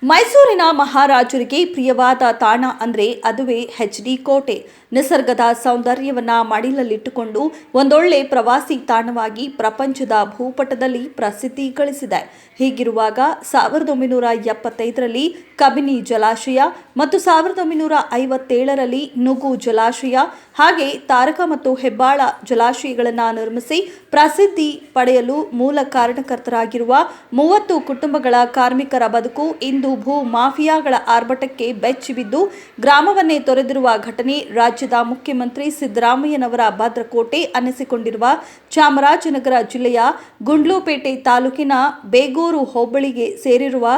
ಮೈಸೂರಿನ ಮಹಾರಾಜರಿಗೆ ಪ್ರಿಯವಾದ ತಾಣ ಅಂದರೆ ಅದುವೇ ಎಚ್.ಡಿ. ಕೋಟೆ. ನಿಸರ್ಗದ ಸೌಂದರ್ಯವನ್ನ ಮಡಿಲಲ್ಲಿಟ್ಟುಕೊಂಡು ಒಂದೊಳ್ಳೆ ಪ್ರವಾಸಿ ತಾಣವಾಗಿ ಪ್ರಪಂಚದ ಭೂಪಟದಲ್ಲಿ ಪ್ರಸಿದ್ಧಿ ಗಳಿಸಿದೆ. ಹೀಗಿರುವಾಗ 1975ರಲ್ಲಿ ಕಬಿನಿ ಜಲಾಶಯ ಮತ್ತು 1957ರಲ್ಲಿ ನುಗು ಜಲಾಶಯ ಹಾಗೆ ತಾರಕ ಮತ್ತು ಹೆಬ್ಬಾಳ ಜಲಾಶಯಗಳನ್ನು ನಿರ್ಮಿಸಿ ಪ್ರಸಿದ್ಧಿ ಪಡೆಯಲು ಮೂಲ ಕಾರಣಕರ್ತರಾಗಿರುವ 30 ಕುಟುಂಬಗಳ ಕಾರ್ಮಿಕರ ಬದುಕು ಇಂದು ಭೂ ಮಾಫಿಯಾಗಳ ಆರ್ಭಟಕ್ಕೆ ಬೆಚ್ಚಿಬಿದ್ದು ಗ್ರಾಮವನ್ನೇ ತೊರೆದಿರುವ ಘಟನೆ ರಾಜ್ಯದ ಮುಖ್ಯಮಂತ್ರಿ ಸಿದ್ದರಾಮಯ್ಯನವರ ಭದ್ರಕೋಟೆ ಅನ್ನಿಸಿಕೊಂಡಿರುವ ಚಾಮರಾಜನಗರ ಜಿಲ್ಲೆಯ ಗುಂಡ್ಲುಪೇಟೆ ತಾಲೂಕಿನ ಬೇಗೂರು ಹೋಬಳಿಗೆ ಸೇರಿರುವ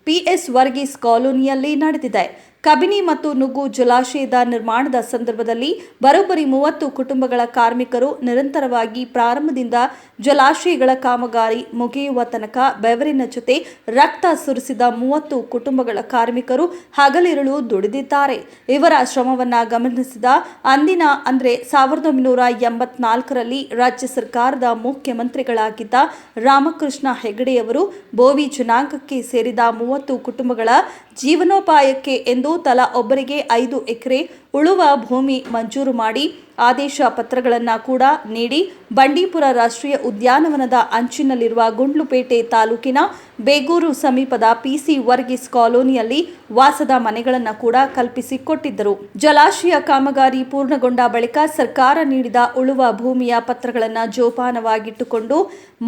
PS ವರ್ಗೀಸ್ ಕಾಲೋನಿಯಲ್ಲಿ ನಡೆದಿದೆ. ಕಬಿನಿ ಮತ್ತು ನುಗ್ಗು ಜಲಾಶಯದ ನಿರ್ಮಾಣದ ಸಂದರ್ಭದಲ್ಲಿ ಬರೋಬ್ಬರಿ 30 ಕುಟುಂಬಗಳ ಕಾರ್ಮಿಕರು ನಿರಂತರವಾಗಿ ಪ್ರಾರಂಭದಿಂದ ಜಲಾಶಯಗಳ ಕಾಮಗಾರಿ ಮುಗಿಯುವ ತನಕ ಬೆವರಿನ ಜೊತೆ ರಕ್ತ ಸುರಿಸಿದ 30 ಕುಟುಂಬಗಳ ಕಾರ್ಮಿಕರು ಹಗಲಿರುಳು ದುಡಿದಿದ್ದಾರೆ. ಇವರ ಶ್ರಮವನ್ನ ಗಮನಿಸಿದ ಅಂದಿನ ಅಂದರೆ 1984ರಲ್ಲಿ ರಾಜ್ಯ ಸರ್ಕಾರದ ಮುಖ್ಯಮಂತ್ರಿಗಳಾಗಿದ್ದ ರಾಮಕೃಷ್ಣ ಹೆಗಡೆಯವರು ಬೋವಿ ಜನಾಂಗಕ್ಕೆ ಸೇರಿದ 30 ಕುಟುಂಬಗಳ ಜೀವನೋಪಾಯಕ್ಕೆ ಎಂದು ತಲಾ ಒಬ್ಬರಿಗೆ 5 ಎಕರೆ ಉಳುವ ಭೂಮಿ ಮಂಜೂರು ಮಾಡಿ ಆದೇಶ ಪತ್ರಗಳನ್ನು ಕೂಡ ನೀಡಿ ಬಂಡೀಪುರ ರಾಷ್ಟ್ರೀಯ ಉದ್ಯಾನವನದ ಅಂಚಿನಲ್ಲಿರುವ ಗುಂಡ್ಲುಪೇಟೆ ತಾಲೂಕಿನ ಬೇಗೂರು ಸಮೀಪದ PC ವರ್ಗೀಸ್ ಕಾಲೋನಿಯಲ್ಲಿ ವಾಸದ ಮನೆಗಳನ್ನು ಕೂಡ ಕಲ್ಪಿಸಿಕೊಟ್ಟಿದ್ದರು. ಜಲಾಶಯ ಕಾಮಗಾರಿ ಪೂರ್ಣಗೊಂಡ ಬಳಿಕ ಸರ್ಕಾರ ನೀಡಿದ ಉಳುವ ಭೂಮಿಯ ಪತ್ರಗಳನ್ನು ಜೋಪಾನವಾಗಿಟ್ಟುಕೊಂಡು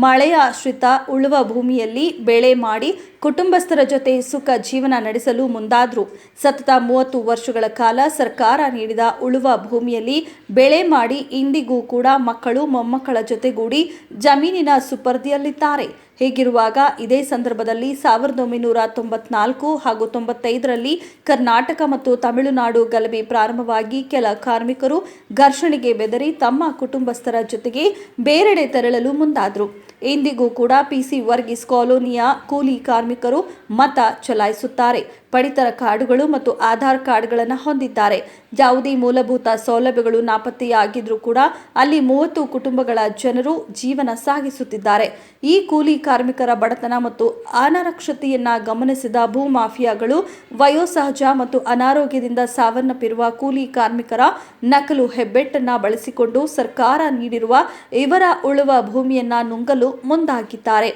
ಮಳೆಯಾಶ್ರಿತ ಉಳುವ ಭೂಮಿಯಲ್ಲಿ ಬೆಳೆ ಮಾಡಿ ಕುಟುಂಬಸ್ಥರ ಜೊತೆ ಸುಖ ಜೀವನ ನಡೆಸಲು ಮುಂದಾದರು. ಸತತ 30 ವರ್ಷಗಳ ಕಾಲ ಸರ್ಕಾರ ನೀಡಿದ ಉಳುವ ಭೂಮಿಯಲ್ಲಿ ಬೆಳೆ ಮಾಡಿ ಇಂದಿಗೂ ಕೂಡ ಮಕ್ಕಳು ಮೊಮ್ಮಕ್ಕಳ ಜೊತೆಗೂಡಿ ಜಮೀನಿನ ಸುಪರ್ದಿಯಲ್ಲಿದ್ದಾರೆ. ಹೀಗಿರುವಾಗ ಇದೇ ಸಂದರ್ಭದಲ್ಲಿ 1994 ಹಾಗೂ 95ರಲ್ಲಿ ಕರ್ನಾಟಕ ಮತ್ತು ತಮಿಳುನಾಡು ಗಲಭೆ ಪ್ರಾರಂಭವಾಗಿ ಕೆಲ ಕಾರ್ಮಿಕರು ಘರ್ಷಣೆಗೆ ಬೆದರಿ ತಮ್ಮ ಕುಟುಂಬಸ್ಥರ ಜೊತೆಗೆ ಬೇರೆಡೆ ತೆರಳಲು ಮುಂದಾದರು. ಇಂದಿಗೂ ಕೂಡ PC ವರ್ಗೀಸ್ ಕಾಲೋನಿಯ ಕೂಲಿ ಕಾರ್ಮಿಕರು ಮತ ಚಲಾಯಿಸುತ್ತಾರೆ. ಪಡಿತರ ಕಾರ್ಡುಗಳು ಮತ್ತು ಆಧಾರ್ ಕಾರ್ಡ್ಗಳನ್ನು ಹೊಂದಿದ್ದಾರೆ. ಯಾವುದೇ ಮೂಲಭೂತ ಸೌಲಭ್ಯಗಳು ನಾಪತ್ತೆಯಾಗಿದ್ರೂ ಕೂಡ ಅಲ್ಲಿ 30 ಕುಟುಂಬಗಳ ಜನರು ಜೀವನ ಸಾಗಿಸುತ್ತಿದ್ದಾರೆ. ಈ ಕೂಲಿ ಕಾರ್ಮಿಕರ ಬಡತನ ಮತ್ತು ಅನಕ್ಷರತೆಯನ್ನ ಗಮನಿಸಿದ ಭೂಮಾಫಿಯಾಗಳು ವಯೋಸಹಜ ಮತ್ತು ಅನಾರೋಗ್ಯದಿಂದ ಸಾವನ್ನಪ್ಪಿರುವ ಕೂಲಿ ಕಾರ್ಮಿಕರ ನಕಲು ಹೆಬ್ಬೆಟ್ಟನ್ನ ಬಳಸಿಕೊಂಡು ಸರ್ಕಾರ ನೀಡಿರುವ ಇವರ ಉಳುವ ಭೂಮಿಯನ್ನ ನುಂಗಲು ಮುಂದಾಗಿದ್ದಾರೆ.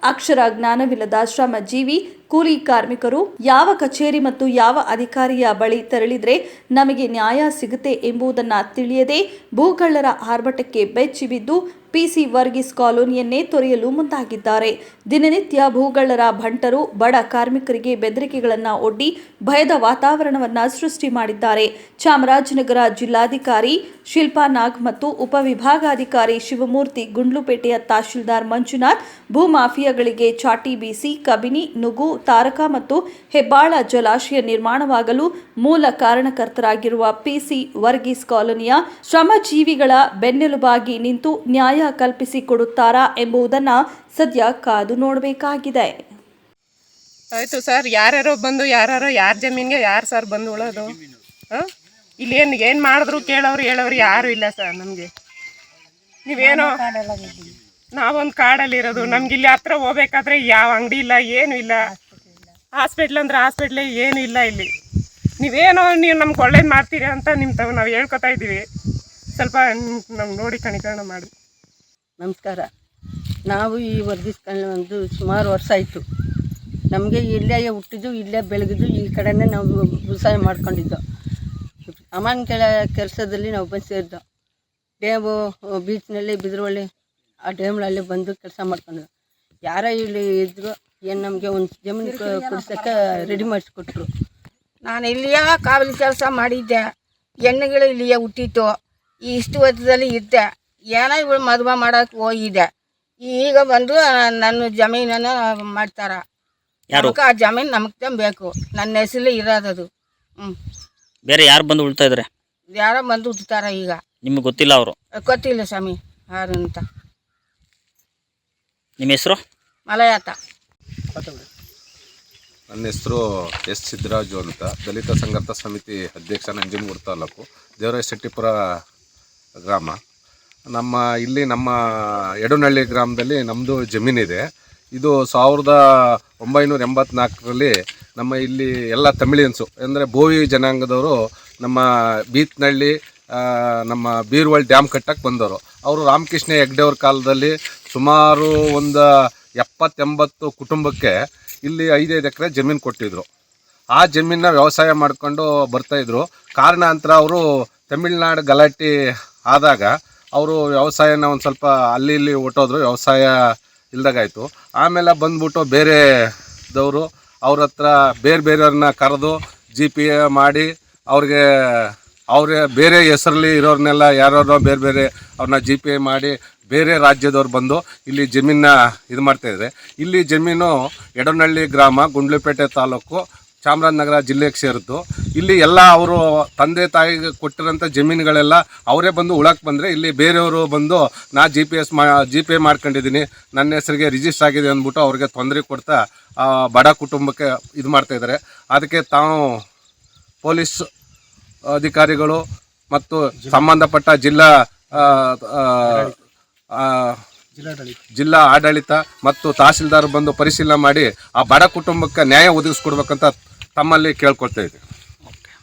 ಅಕ್ಷರ ಜ್ಞಾನವಿಲ್ಲದ ಶ್ರಮಜೀವಿ ಕೂಲಿ ಕಾರ್ಮಿಕರು ಯಾವ ಕಚೇರಿ ಮತ್ತು ಯಾವ ಅಧಿಕಾರಿಯ ಬಳಿ ತೆರಳಿದ್ರೆ ನಮಗೆ ನ್ಯಾಯ ಸಿಗುತ್ತೆ ಎಂಬುದನ್ನು ತಿಳಿಯದೆ ಭೂಗಳ್ಳರ ಆರ್ಭಟಕ್ಕೆ ಬೆಚ್ಚಿಬಿದ್ದು PC ವರ್ಗೀಸ್ ಕಾಲೋನಿಯನ್ನೇ ತೊರೆಯಲು ಮುಂದಾಗಿದ್ದಾರೆ. ದಿನನಿತ್ಯ ಭೂಗಳ್ಳರ ಭಂಟರು ಬಡ ಕಾರ್ಮಿಕರಿಗೆ ಬೆದರಿಕೆಗಳನ್ನು ಒಡ್ಡಿ ಭಯದ ವಾತಾವರಣವನ್ನು ಸೃಷ್ಟಿ ಮಾಡಿದ್ದಾರೆ. ಚಾಮರಾಜನಗರ ಜಿಲ್ಲಾಧಿಕಾರಿ ಶಿಲ್ಪಾ ನಾಗ್ ಮತ್ತು ಉಪವಿಭಾಗಾಧಿಕಾರಿ ಶಿವಮೂರ್ತಿ, ಗುಂಡ್ಲುಪೇಟೆಯ ತಹಶೀಲ್ದಾರ್ ಮಂಜುನಾಥ್ ಭೂಮಾಫಿಯಾಗಳಿಗೆ ಚಾಟಿ ಬೀಸಿ ಕಬಿನಿ, ನುಗು, ತಾರಕ ಮತ್ತು ಹೆಬ್ಬಾಳ ಜಲಾಶಯ ನಿರ್ಮಾಣವಾಗಲು ಮೂಲ ಕಾರಣಕರ್ತರಾಗಿರುವ PC ವರ್ಗೀಸ್ ಕಾಲೋನಿಯ ಶ್ರಮಜೀವಿಗಳ ಬೆನ್ನೆಲುಬಾಗಿ ನಿಂತು ನ್ಯಾಯ ಕಲ್ಪಿಸಿಕೊಡುತ್ತಾರಾ ಎಂಬುದನ್ನು ಸದ್ಯ ಕಾದು ನೋಡಬೇಕಾಗಿದೆ. ಆಯಿತು ಸರ್, ಯಾರ್ಯಾರೋ ಬಂದು ಯಾರ ಜಮೀನಿಗೆ ಯಾರು ಸರ್ ಬಂದು ಉಳೋದು? ಇಲ್ಲಿ ಏನು ಮಾಡಿದ್ರು ಕೇಳೋರು ಹೇಳೋರು ಯಾರು ಇಲ್ಲ ಸರ್. ನಮಗೆ ನೀವೇನೋ ನಾವೊಂದು ಕಾಡಲ್ಲಿರೋದು, ನಮ್ಗೆ ಇಲ್ಲಿ ಹತ್ರ ಹೋಗ್ಬೇಕಾದ್ರೆ ಯಾವ ಅಂಗಡಿ ಇಲ್ಲ, ಏನೂ ಇಲ್ಲ. ಹಾಸ್ಪಿಟ್ಲ್ ಅಂದ್ರೆ ಹಾಸ್ಪಿಟ್ಲೇ ಏನೂ ಇಲ್ಲ ಇಲ್ಲಿ. ನೀವು ನಮ್ಗೆ ಒಳ್ಳೇದು ಮಾಡ್ತೀರಿ ಅಂತ ನಾವು ಹೇಳ್ಕೊತಾ ಇದ್ದೀವಿ. ಸ್ವಲ್ಪ ನಮ್ಗೆ ನೋಡಿ ಕಣಿಕರಣ ಮಾಡಿ. ನಮಸ್ಕಾರ. ನಾವು ಈ ವರ್ಗೀಸ್ ಒಂದು ಸುಮಾರು ವರ್ಷ ಆಯಿತು. ನಮಗೆ ಇಲ್ಲೇ ಹುಟ್ಟಿದ್ದು, ಇಲ್ಲೇ ಬೆಳಗಿದ್ದು, ಈ ಕಡೆನೇ ನಾವು ವ್ಯವಸಾಯ ಮಾಡ್ಕೊಂಡಿದ್ದು. ಅಮ್ಮನ ಕೆಲಸದಲ್ಲಿ ನಾವು ಬಂದು ಸೇರಿದ್ದು. ಡ್ಯಾಮು ಬೀಚ್ನಲ್ಲಿ ಬಿದ್ರವಳ್ಳಿ ಆ ಡ್ಯಾಮ್ನಲ್ಲಿ ಬಂದು ಕೆಲಸ ಮಾಡ್ಕೊಂಡು ಯಾರೋ ಇಲ್ಲಿ ಇದ್ದರು ಏನು ನಮಗೆ ಒಂದು ಜಮೀನು ಕೊಡ್ಸೋಕ್ಕೆ ರೆಡಿ ಮಾಡಿಸ್ಕೊಟ್ರು. ನಾನು ಇಲ್ಲಿಯ ಕಾವಲಿ ಕೆಲಸ ಮಾಡಿದ್ದೆ. ಹೆಣ್ಣುಗಳು ಇಲ್ಲಿಯೇ ಹುಟ್ಟಿತ್ತು. ಇಷ್ಟು ವರ್ಷದಲ್ಲಿ ಇದ್ದೆ. ಏನೋ ಇವಳು ಮದುವೆ ಮಾಡೋಕ್ಕೆ ಹೋಗಿದ್ದೆ. ಈಗ ಬಂದು ನನ್ನ ಜಮೀನನ್ನು ಮಾಡ್ತಾರ. ನಮ್ಗೆ ಆ ಜಮೀನು ನಮಗೆ ಬೇಕು. ನನ್ನ ಹೆಸರಲ್ಲಿ ಇರೋದದು. ಬೇರೆ ಯಾರು ಬಂದು ಉಳ್ತಾ ಇದ್ದಾರೆ? ಯಾರೋ ಬಂದು ಹುಟ್ಟುತ್ತಾರ. ಈಗ ನಿಮಗೆ ಗೊತ್ತಿಲ್ಲ? ಅವರು ಗೊತ್ತಿಲ್ಲ ಸ್ವಾಮಿ ಯಾರು ಅಂತ. ನಿಮ್ಮ ಹೆಸರು? ಮಲಯಾತ. ನನ್ನ ಹೆಸರು ಎಸ್ ಸಿದ್ದರಾಜು ಅಂತ, ದಲಿತ ಸಂಘರ್ಷ ಸಮಿತಿ ಅಧ್ಯಕ್ಷ, ನಂಜನಗೂಡು ತಾಲೂಕು, ದೇವರಾಜಶೆಟ್ಟಿಪುರ ಗ್ರಾಮ. ನಮ್ಮ ಎಡನಹಳ್ಳಿ ಗ್ರಾಮದಲ್ಲಿ ನಮ್ಮದು ಜಮೀನಿದೆ. ಇದು 1984ರಲ್ಲಿ ನಮ್ಮ ಇಲ್ಲಿ ಎಲ್ಲ ತಮಿಳಿಯನ್ಸು ಅಂದರೆ ಬೋವಿ ಜನಾಂಗದವರು ನಮ್ಮ ಬೀತ್ನಳ್ಳಿ ನಮ್ಮ ಬೀರ್ವಳ್ ಡ್ಯಾಮ್ ಕಟ್ಟಕ್ಕೆ ಬಂದವರು. ಅವರು ರಾಮಕೃಷ್ಣ ಹೆಗ್ಡೆ ಅವ್ರ ಕಾಲದಲ್ಲಿ ಸುಮಾರು ಒಂದು 70-80 ಕುಟುಂಬಕ್ಕೆ ಇಲ್ಲಿ 5-5 ಎಕರೆ ಜಮೀನು ಕೊಟ್ಟಿದ್ರು. ಆ ಜಮೀನನ್ನ ವ್ಯವಸಾಯ ಮಾಡಿಕೊಂಡು ಬರ್ತಾಯಿದ್ರು. ಕಾರಣಾಂತರ ಅವರು ತಮಿಳ್ನಾಡು ಗಲಾಟೆ ಆದಾಗ ಅವರು ವ್ಯವಸಾಯನ ಒಂದು ಸ್ವಲ್ಪ ಅಲ್ಲಿ ಇಲ್ಲಿ ಹೊಟ್ಟೋದ್ರು, ವ್ಯವಸಾಯ ಇಲ್ದಾಗಾಯಿತು. ಆಮೇಲೆ ಬಂದ್ಬಿಟ್ಟು ಬೇರೆದವರು ಅವ್ರ ಹತ್ರ ಬೇರೆಯವ್ರನ್ನ ಕರೆದು GPA ಮಾಡಿ ಅವ್ರಿಗೆ ಬೇರೆ ಹೆಸರಲ್ಲಿ ಇರೋರ್ನೆಲ್ಲ ಯಾರೋ ಬೇರೆ ಅವ್ರನ್ನ GPA ಮಾಡಿ ಬೇರೆ ರಾಜ್ಯದವ್ರು ಬಂದು ಇಲ್ಲಿ ಜಮೀನ ಇದು ಮಾಡ್ತಾಯಿದ್ದಾರೆ. ಇಲ್ಲಿ ಜಮೀನು ಎಡನಹಳ್ಳಿ ಗ್ರಾಮ, ಗುಂಡ್ಲುಪೇಟೆ ತಾಲೂಕು, ಚಾಮರಾಜನಗರ ಜಿಲ್ಲೆಗೆ ಸೇರಿದ್ದು. ಇಲ್ಲಿ ಎಲ್ಲ ಅವರು ತಂದೆ ತಾಯಿಗೆ ಕೊಟ್ಟಿರೋಂಥ ಜಮೀನುಗಳೆಲ್ಲ ಅವರೇ ಬಂದು ಉಳಕ್ಕೆ ಬಂದರೆ ಇಲ್ಲಿ ಬೇರೆಯವರು ಬಂದು ನಾ GPA ಮಾಡ್ಕೊಂಡಿದ್ದೀನಿ, ನನ್ನ ಹೆಸರಿಗೆ ರಿಜಿಸ್ಟರ್ ಆಗಿದೆ ಅಂದ್ಬಿಟ್ಟು ಅವ್ರಿಗೆ ತೊಂದರೆ ಕೊಡ್ತಾ ಬಡ ಕುಟುಂಬಕ್ಕೆ ಇದು ಮಾಡ್ತಾಯಿದ್ದಾರೆ. ಅದಕ್ಕೆ ತಾವು ಪೊಲೀಸ್ ಅಧಿಕಾರಿಗಳು ಮತ್ತು ಸಂಬಂಧಪಟ್ಟ ಜಿಲ್ಲಾ ಆಡಳಿತ ಮತ್ತು ತಹಸೀಲ್ದಾರ್ ಬಂದು ಪರಿಶೀಲನೆ ಮಾಡಿ ಆ ಬಡ ಕುಟುಂಬಕ್ಕೆ ನ್ಯಾಯ ಒದಗಿಸ್ಕೊಡ್ಬೇಕಂತ ತಮ್ಮಲ್ಲಿ ಕೇಳ್ಕೊಳ್ತಾ ಇದ್ದೀವಿ.